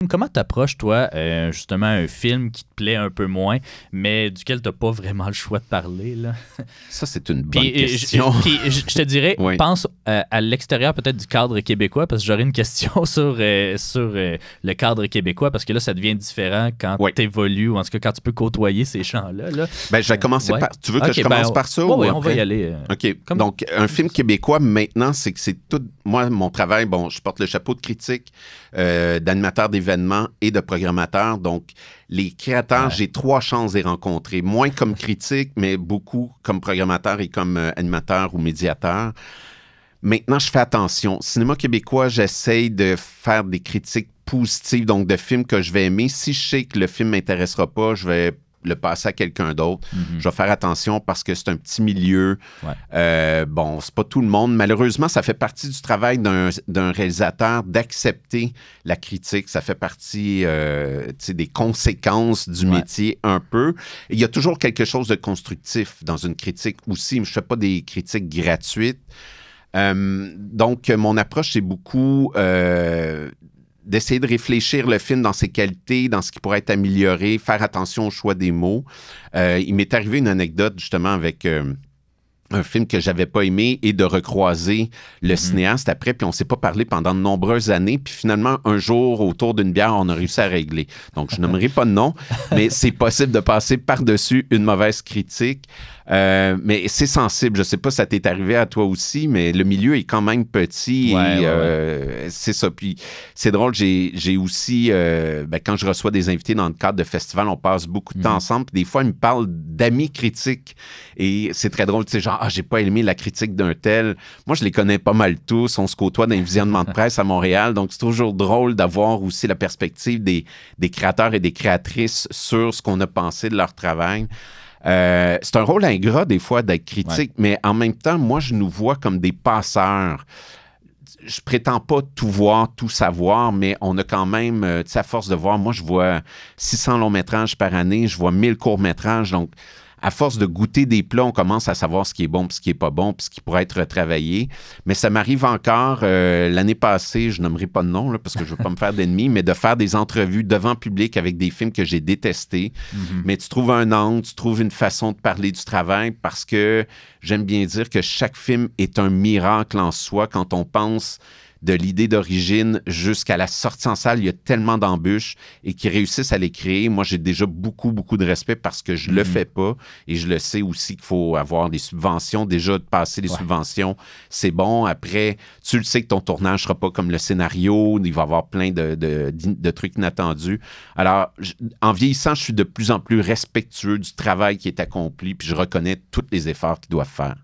comment t'approches, toi, justement, un film qui te plaît un peu moins, mais duquel t'as pas vraiment le choix de parler, là? Ça, c'est une bonne question. Puis, je te dirais, Oui. pense à l'extérieur peut-être du cadre québécois, parce que j'aurais une question sur le cadre québécois, parce que là, ça devient différent quand tu évolues, ou en tout cas, quand tu peux côtoyer ces champs-là. Là. Ben, je vais commencer par... Tu veux que je commence par ça? Oui, on va y aller. OK. Donc, un film québécois, maintenant, c'est que c'est tout... Moi, mon travail, bon, je porte le chapeau de critique, d'animateur d'événements et de programmateur. Donc, les créateurs, j'ai 3 chances de les rencontrer. Moins comme critique, mais beaucoup comme programmateur et comme animateur ou médiateur. Maintenant, je fais attention. Cinéma québécois, j'essaye de faire des critiques positives, donc de films que je vais aimer. Si je sais que le film ne m'intéressera pas, je vais le passer à quelqu'un d'autre. Je vais faire attention parce que c'est un petit milieu. Bon, c'est pas tout le monde. Malheureusement, ça fait partie du travail d'un réalisateur d'accepter la critique. Ça fait partie des conséquences du métier un peu. Et il y a toujours quelque chose de constructif dans une critique aussi. Je fais pas des critiques gratuites. Donc, mon approche, c'est beaucoup d'essayer de réfléchir le film dans ses qualités, dans ce qui pourrait être amélioré, faire attention au choix des mots. Il m'est arrivé une anecdote, justement, avec un film que j'avais pas aimé et de recroiser le cinéaste après, puis on s'est pas parlé pendant de nombreuses années, puis finalement, un jour, autour d'une bière, on a réussi à régler. Donc, je nommerai pas de nom, mais c'est possible de passer par-dessus une mauvaise critique. Mais c'est sensible. Je sais pas si ça t'est arrivé à toi aussi, mais le milieu est quand même petit c'est ça. Puis c'est drôle, j'ai aussi, quand je reçois des invités dans le cadre de festivals, on passe beaucoup de temps ensemble. Puis des fois, ils me parlent d'amis critiques. Et c'est très drôle, tu sais, genre, j'ai pas aimé la critique d'un tel. Moi, je les connais pas mal tous. On se côtoie dans les visionnements de presse à Montréal. Donc, c'est toujours drôle d'avoir aussi la perspective des créateurs et des créatrices sur ce qu'on a pensé de leur travail. C'est un rôle ingrat, des fois, d'être critique, mais en même temps, moi, je nous vois comme des passeurs. Je prétends pas tout voir, tout savoir, mais on a quand même, tu sais, à force de voir, moi, je vois 600 longs-métrages par année, je vois 1000 courts-métrages, donc à force de goûter des plats, on commence à savoir ce qui est bon, puis ce qui est pas bon, puis ce qui pourrait être retravaillé. Mais ça m'arrive encore, l'année passée, je nommerai pas de nom, là, parce que je veux pas me faire d'ennemis, mais de faire des entrevues devant public avec des films que j'ai détestés. Mais tu trouves un angle, tu trouves une façon de parler du travail, parce que j'aime bien dire que chaque film est un miracle en soi. Quand on pense de l'idée d'origine jusqu'à la sortie en salle, il y a tellement d'embûches et qui réussissent à les créer. Moi, j'ai déjà beaucoup, beaucoup de respect parce que je le fais pas et je le sais aussi qu'il faut avoir des subventions. Déjà, de passer les subventions, c'est bon. Après, tu le sais que ton tournage sera pas comme le scénario. Il va y avoir plein de trucs inattendus. Alors, en vieillissant, je suis de plus en plus respectueux du travail qui est accompli puis je reconnais tous les efforts qu'ils doivent faire.